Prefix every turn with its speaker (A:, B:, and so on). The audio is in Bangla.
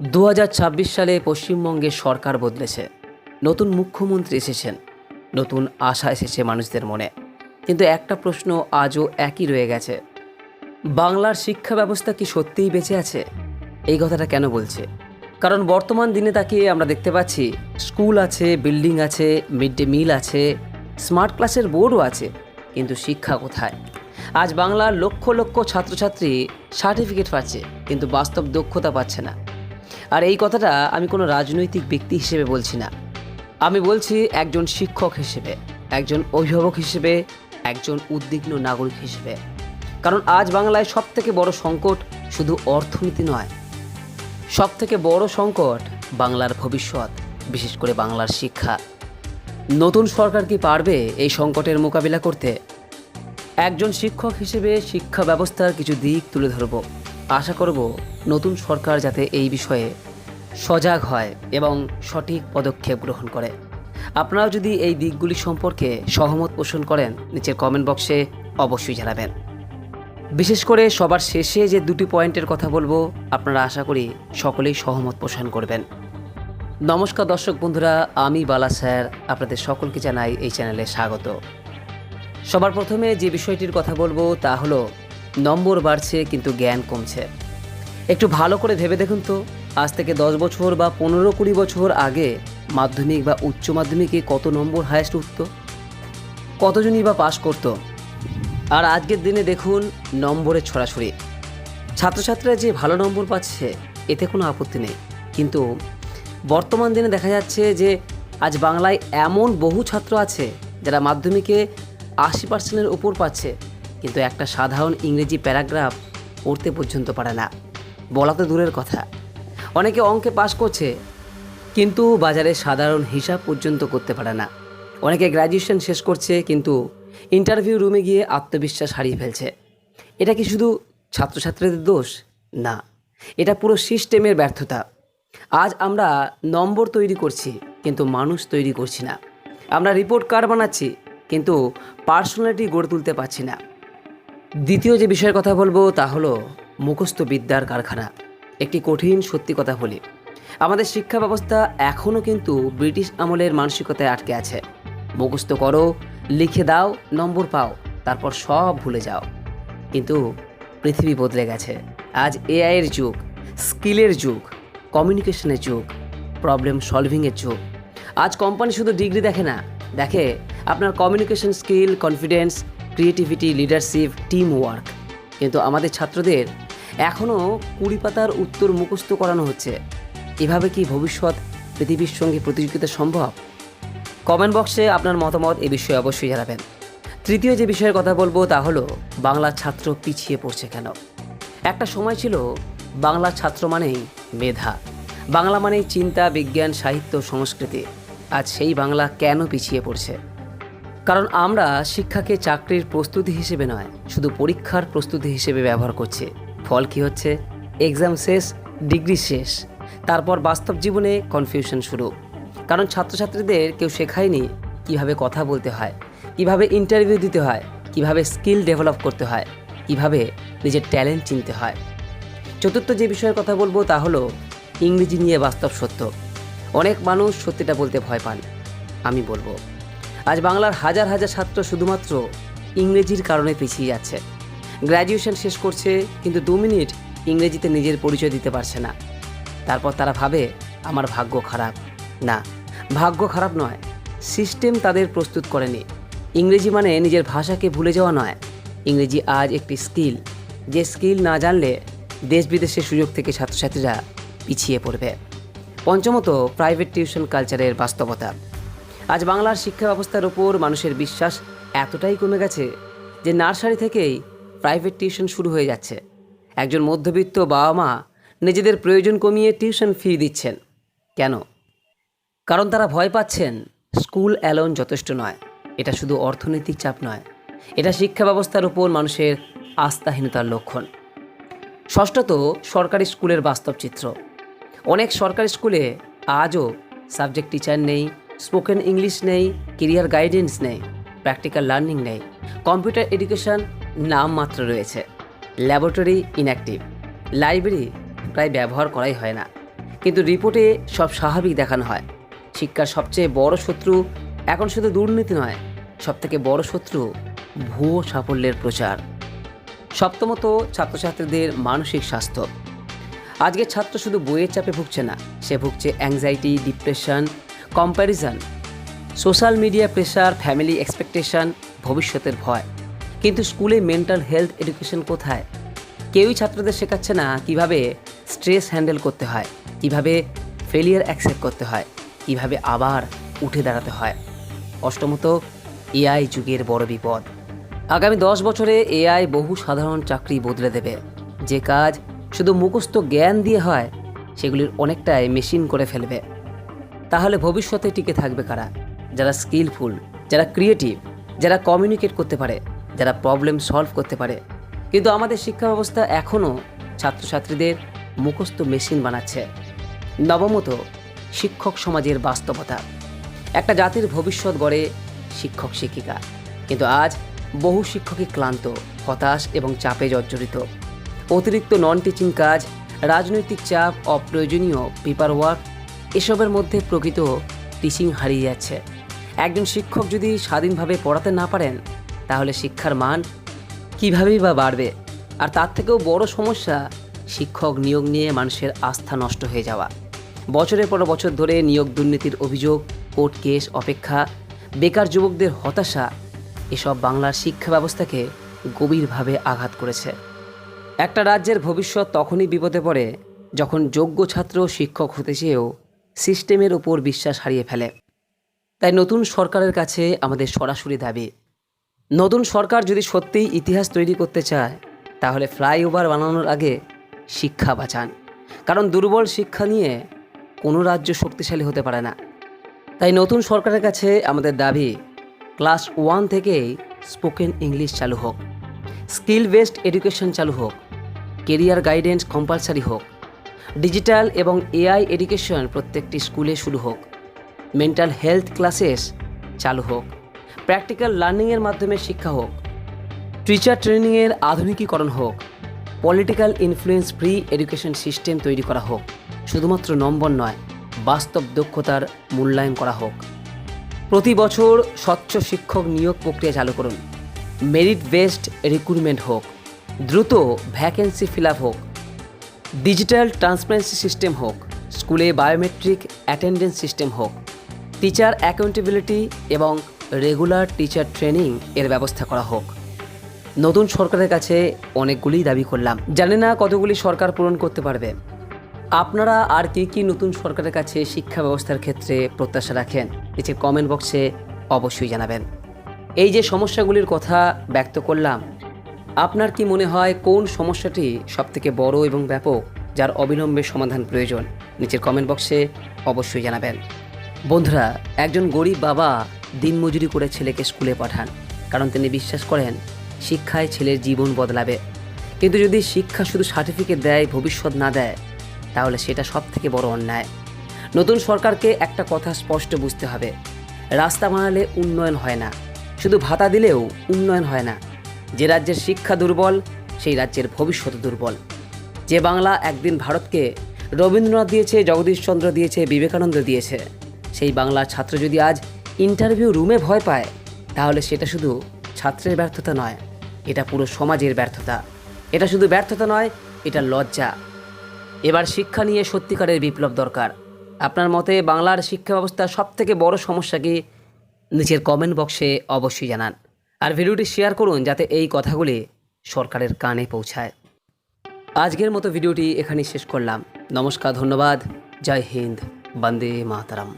A: 2026 সালে পশ্চিমবঙ্গের সরকার বদলেছে। নতুন মুখ্যমন্ত্রী এসেছেন, নতুন আশা এসেছে মানুষদের মনে। কিন্তু একটা প্রশ্ন আজও একই রয়ে গেছে, বাংলার শিক্ষা ব্যবস্থা কি সত্যিই বেঁচে আছে? এই কথাটা কেন বলছে? কারণ বর্তমান দিনে তাকিয়ে আমরা দেখতে পাচ্ছি স্কুল আছে, বিল্ডিং আছে, মিড ডে মিল আছে, স্মার্ট ক্লাসের বোর্ডও আছে, কিন্তু শিক্ষা কোথায়? আজ বাংলার লক্ষ লক্ষ ছাত্রছাত্রী সার্টিফিকেট পাচ্ছে, কিন্তু বাস্তব দক্ষতা পাচ্ছে না। আর এই কথাটা আমি কোনো রাজনৈতিক ব্যক্তি হিসেবে বলছি না, আমি বলছি একজন শিক্ষক হিসেবে, একজন অভিভাবক হিসেবে, একজন উদ্বিগ্ন নাগরিক হিসেবে। কারণ আজ বাংলায় সবথেকে বড় সংকট শুধু অর্থনীতি নয়, সবথেকে বড় সংকট বাংলার ভবিষ্যৎ, বিশেষ করে বাংলার শিক্ষা। নতুন সরকার কি পারবে এই সংকটের মোকাবিলা করতে? একজন শিক্ষক হিসেবে শিক্ষা ব্যবস্থার কিছু দিক তুলে ধরব। আশা করব নতুন সরকার যাতে এই বিষয়ে সজাগ হয় এবং সঠিক পদক্ষেপ গ্রহণ করে। আপনারাও যদি এই দিকগুলি সম্পর্কে সহমত পোষণ করেন, নিচের কমেন্ট বক্সে অবশ্যই জানাবেন। বিশেষ করে সবার শেষে যে দুটি পয়েন্টের কথা বলবো, আপনারা আশা করি সকলেই সহমত পোষণ করবেন। নমস্কার দর্শক বন্ধুরা, আমি বালা স্যার আপনাদের সকলকে জানাই এই চ্যানেলে স্বাগত। সবার প্রথমে যে বিষয়টির কথা বলবো তা হলো, নম্বর বাড়ছে কিন্তু জ্ঞান কমছে। একটু ভালো করে ভেবে দেখুন তো, আজ থেকে 10 বছর বা 15-20 বছর আগে মাধ্যমিক বা উচ্চ মাধ্যমিকে কত নম্বর হায়েস্ট উঠত? কতজনই বা পাশ করত? আর আজকের দিনে দেখুন নম্বরের ছড়াছড়ি। ছাত্রছাত্রীরা যে ভালো নম্বর পাচ্ছে এতে কোনো আপত্তি নেই, কিন্তু বর্তমান দিনে দেখা যাচ্ছে যে আজ বাংলায় এমন বহু ছাত্র আছে যারা মাধ্যমিকে 80% উপর পাচ্ছে, কিন্তু একটা সাধারণ ইংরেজি প্যারাগ্রাফ পড়তে পর্যন্ত পারে না, বলা তো দূরের কথা। অনেকে অঙ্কে পাস করছে, কিন্তু বাজারে সাধারণ হিসাব পর্যন্ত করতে পারে না। অনেকে গ্র্যাজুয়েশন শেষ করছে, কিন্তু ইন্টারভিউ রুমে গিয়ে আত্মবিশ্বাস হারিয়ে ফেলছে। এটা কি শুধু ছাত্রছাত্রীদের দোষ? না, এটা পুরো সিস্টেমের ব্যর্থতা। আজ আমরা নম্বর তৈরি করছি, কিন্তু মানুষ তৈরি করছি না। আমরা রিপোর্ট কার্ড বানাচ্ছি, কিন্তু পার্সোনালিটি গড়ে তুলতে পারছি না। দ্বিতীয় যে বিষয়ের কথা বলবো তা হলো মুখস্থ বিদ্যার কারখানা। একটি কঠিন সত্যি কথা বলি, আমাদের শিক্ষা ব্যবস্থা এখনও কিন্তু ব্রিটিশ আমলের মানসিকতায় আটকে আছে। মুখস্থ করো, লিখে দাও, নম্বর পাও, তারপর সব ভুলে যাও। কিন্তু পৃথিবী বদলে গেছে। আজ এআইয়ের যুগ, স্কিলের যুগ, কমিউনিকেশনের যুগ, প্রবলেম সলভিংয়ের যুগ। আজ কোম্পানি শুধু ডিগ্রি দেখে না, দেখে আপনার communication skill, confidence, creativity, leadership, team work. কিন্তু আমাদের ছাত্রদের এখনও 20 পাতার উত্তর মুখস্থ করানো হচ্ছে। এভাবে কি ভবিষ্যৎ পৃথিবীর সঙ্গে প্রতিযোগিতা সম্ভব? কমেন্ট বক্সে আপনার মতামত এ বিষয়ে অবশ্যই জানাবেন। তৃতীয় যে বিষয়ের কথা বলবো তা হলো বাংলার ছাত্র পিছিয়ে পড়ছে কেন? একটা সময় ছিল বাংলার ছাত্র মানেই মেধা, বাংলা মানেই চিন্তা, বিজ্ঞান, সাহিত্য, সংস্কৃতি। আজ সেই বাংলা কেন পিছিয়ে পড়ছে? কারণ আমরা শিক্ষাকে চাকরির প্রস্তুতি হিসেবে নয়, শুধু পরীক্ষার প্রস্তুতি হিসেবে ব্যবহার করছি। ফল কি হচ্ছে? এক্সাম শেষ, ডিগ্রি শেষ, তারপর বাস্তব জীবনে কনফিউশন শুরু। কারণ ছাত্রছাত্রীদের কেউ শেখায়নি কিভাবে কথা বলতে হয়, কিভাবে ইন্টারভিউ দিতে হয়, কিভাবে স্কিল ডেভেলপ করতে হয়, কিভাবে নিজের ট্যালেন্ট চিনতে হয়। চতুর্থ যে বিষয়ের কথা বলবো তা হলো ইংরেজি নিয়ে বাস্তব সত্য। অনেক মানুষ সত্যিটা বলতে ভয় পান। আমি বলবো, আজ বাংলার হাজার হাজার ছাত্র শুধুমাত্র ইংরেজির কারণে পিছিয়ে যাচ্ছে। গ্র্যাজুয়েশন শেষ করছে, কিন্তু 2 মিনিট ইংরেজিতে নিজের পরিচয় দিতে পারছে না। তারপর তারা ভাবে আমার ভাগ্য খারাপ। না, ভাগ্য খারাপ নয়, সিস্টেম তাদের প্রস্তুত করেনি। ইংরেজি মানে নিজের ভাষাকে ভুলে যাওয়া নয়। ইংরেজি আজ একটি স্কিল, যে স্কিল না জানলে দেশ বিদেশের সুযোগ থেকে ছাত্রছাত্রীরা পিছিয়ে পড়বে। পঞ্চমত, প্রাইভেট টিউশন কালচারের বাস্তবতা। আজ বাংলার শিক্ষা ব্যবস্থার ওপর মানুষের বিশ্বাস এতটাই কমে গেছে যে নার্সারি থেকেই প্রাইভেট টিউশন শুরু হয়ে যাচ্ছে। একজন মধ্যবিত্ত বাবা মা নিজেদের প্রয়োজন কমিয়ে টিউশন ফি দিচ্ছেন। কেন? কারণ তারা ভয় পাচ্ছেন স্কুল অ্যালোন যথেষ্ট নয়। এটা শুধু অর্থনৈতিক চাপ নয়, এটা শিক্ষা ব্যবস্থার উপর মানুষের আস্থাহীনতার লক্ষণ। ষষ্ঠত, সরকারি স্কুলের বাস্তব চিত্র। অনেক সরকারি স্কুলে আজও সাবজেক্ট টিচার নেই, স্পোকেন ইংলিশ নেই, কেরিয়ার গাইডেন্স নেই, প্র্যাকটিক্যাল লার্নিং নেই, কম্পিউটার এডুকেশন নামমাত্র রয়েছে, ল্যাবরেটরি ইনঅ্যাক্টিভ, লাইব্রেরি প্রায় ব্যবহার করাই হয় না। কিন্তু রিপোর্টে সব স্বাভাবিক দেখানো হয়। শিক্ষার সবচেয়ে বড় শত্রু এখন শুধু দুর্নীতি নয়, সবথেকে বড় শত্রু ভুয়ো সাফল্যের প্রচার। সপ্তমত, ছাত্রছাত্রীদের মানসিক স্বাস্থ্য। আজকের ছাত্র শুধু বইয়ের চাপে ভুগছে না, সে ভুগছে anxiety, depression, comparison, social media pressure, family expectation, ভবিষ্যতের ভয়। কিন্তু স্কুলে মেন্টাল হেলথ এডুকেশন কোথায়? কেউই ছাত্রদের শেখাচ্ছে না কিভাবে স্ট্রেস হ্যান্ডেল করতে হয়, কিভাবে ফেলিয়ার অ্যাকসেপ্ট করতে হয়, কিভাবে আবার উঠে দাঁড়াতে হয়। অষ্টমত, এআই যুগের বড় বিপদ। আগামী 10 বছরে এআই বহু সাধারণ চাকরি বদলে দেবে। যে কাজ শুধু মুখস্থ জ্ঞান দিয়ে হয়, সেগুলির অনেকটাই মেশিন করে ফেলবে। তাহলে ভবিষ্যতে টিকে থাকবে কারা? যারা স্কিলফুল, যারা ক্রিয়েটিভ, যারা কমিউনিকেট করতে পারে, যারা প্রবলেম সলভ করতে পারে। কিন্তু আমাদের শিক্ষা ব্যবস্থা এখনও ছাত্রছাত্রীদের মুখস্থ মেশিন বানাচ্ছে। নবমত, শিক্ষক সমাজের বাস্তবতা। একটা জাতির ভবিষ্যৎ গড়ে শিক্ষক শিক্ষিকা, কিন্তু আজ বহু শিক্ষকই ক্লান্ত, হতাশ এবং চাপে জর্জরিত। অতিরিক্ত নন টিচিং কাজ, রাজনৈতিক চাপ, অপ্রয়োজনীয় পেপার ওয়ার্ক, এসবের মধ্যে প্রকৃত টিচিং হারিয়ে যাচ্ছে। একজন শিক্ষক যদি স্বাধীনভাবে পড়াতে না পারেন, তাহলে শিক্ষার মান কীভাবেই বা বাড়বে? আর তার থেকেও বড় সমস্যা, শিক্ষক নিয়োগ নিয়ে মানুষের আস্থা নষ্ট হয়ে যাওয়া। বছরের পর বছর ধরে নিয়োগ দুর্নীতির অভিযোগ, কোর্ট কেস, অপেক্ষা, বেকার যুবকদের হতাশা, এসব বাংলার শিক্ষা ব্যবস্থাকে গভীরভাবে আঘাত করেছে। একটা রাজ্যের ভবিষ্যৎ তখনই বিপদে পড়ে যখন যোগ্য ছাত্র শিক্ষক হতে চেয়েও সিস্টেমের উপর বিশ্বাস হারিয়ে ফেলে। তাই নতুন সরকারের কাছে আমাদের সরাসরি দাবি, নতুন সরকার যদি সত্যিই ইতিহাস তৈরি করতে চায়, তাহলে ফ্লাইওভার বানানোর আগে শিক্ষা বাঁচান। কারণ দুর্বল শিক্ষা নিয়ে কোনো রাজ্য শক্তিশালী হতে পারে না। তাই নতুন সরকারের কাছে আমাদের দাবি, ক্লাস 1 থেকেই স্পোকেন ইংলিশ চালু হোক, স্কিল বেসড এডুকেশন চালু হোক, কেরিয়ার গাইডেন্স কম্পালসারি হোক, ডিজিটাল এবং এআই এডুকেশন প্রত্যেকটি স্কুলে শুরু হোক, মেন্টাল হেলথ ক্লাসেস চালু হোক, প্র্যাকটিক্যাল লার্নিংয়ের মাধ্যমে শিক্ষা হোক, টিচার ট্রেনিংয়ের আধুনিকীকরণ হোক, political influence free education system তৈরি করা হোক। শুধুমাত্র নম্বর নয়, বাস্তব দক্ষতার মূল্যায়ন করা হোক। প্রতি বছর স্বচ্ছ শিক্ষক নিয়োগ প্রক্রিয়া চালু করুন, মেরিট বেসড রিক্রুটমেন্ট হোক, দ্রুত ভ্যাকেন্সি ফিল আপ হোক, ডিজিটাল ট্রান্সপারেন্সি সিস্টেম হোক, স্কুলে বায়োমেট্রিক অ্যাটেন্ডেন্স সিস্টেম হোক, টিচার অ্যাকাউন্টেবিলিটি এবং রেগুলার টিচার ট্রেনিং এর ব্যবস্থা করা হোক। নতুন সরকারের কাছে অনেকগুলি দাবি করলাম, জানি না কতগুলি সরকার পূরণ করতে পারবে। আপনারা আর কি নতুন সরকারের কাছে শিক্ষা ব্যবস্থার ক্ষেত্রে প্রত্যাশা রাখেন, নিচে কমেন্ট বক্সে অবশ্যই জানাবেন। এই যে সমস্যাগুলির কথা ব্যক্ত করলাম, আপনার কি মনে হয় কোন সমস্যাটি সবথেকে বড় এবং ব্যাপক, যার অবিলম্বে সমাধান প্রয়োজন? নিচের কমেন্ট বক্সে অবশ্যই জানাবেন। বন্ধুরা, একজন গরিব বাবা দিনমজুরি করে ছেলেকে স্কুলে পাঠান, কারণ তিনি বিশ্বাস করেন শিক্ষায় ছেলের জীবন বদলাবে। কিন্তু যদি শিক্ষা শুধু সার্টিফিকেট দেয়, ভবিষ্যৎ না দেয়, তাহলে সেটা সবথেকে বড় অন্যায়। নতুন সরকারকে একটা কথা স্পষ্ট বুঝতে হবে, রাস্তা বানালে উন্নয়ন হয় না, শুধু ভাতা দিলেও উন্নয়ন হয় না। যে রাজ্যের শিক্ষা দুর্বল, সেই রাজ্যের ভবিষ্যৎ দুর্বল। যে বাংলা একদিন ভারতকে রবীন্দ্রনাথ দিয়েছে, জগদীশচন্দ্র দিয়েছে, বিবেকানন্দ দিয়েছে, সেই বাংলার ছাত্র যদি আজ ইন্টারভিউ রুমে ভয় পায়, তাহলে সেটা শুধু ছাত্রের ব্যর্থতা নয়, এটা পুরো সমাজের ব্যর্থতা। এটা শুধু ব্যর্থতা নয়, এটা লজ্জা। এবার শিক্ষা নিয়ে সত্যিকারের বিপ্লব দরকার। আপনার মতে বাংলার শিক্ষা ব্যবস্থার সবথেকে বড় সমস্যা কি? নিচের কমেন্ট বক্সে অবশ্যই জানান। আর ভিডিওটি শেয়ার করুন যাতে এই কথাগুলি সরকারের কানে পৌঁছায়। আজকের মতো ভিডিওটি এখানেই শেষ করলাম। নমস্কার, ধন্যবাদ, জয় হিন্দ, বন্দে মাতরম।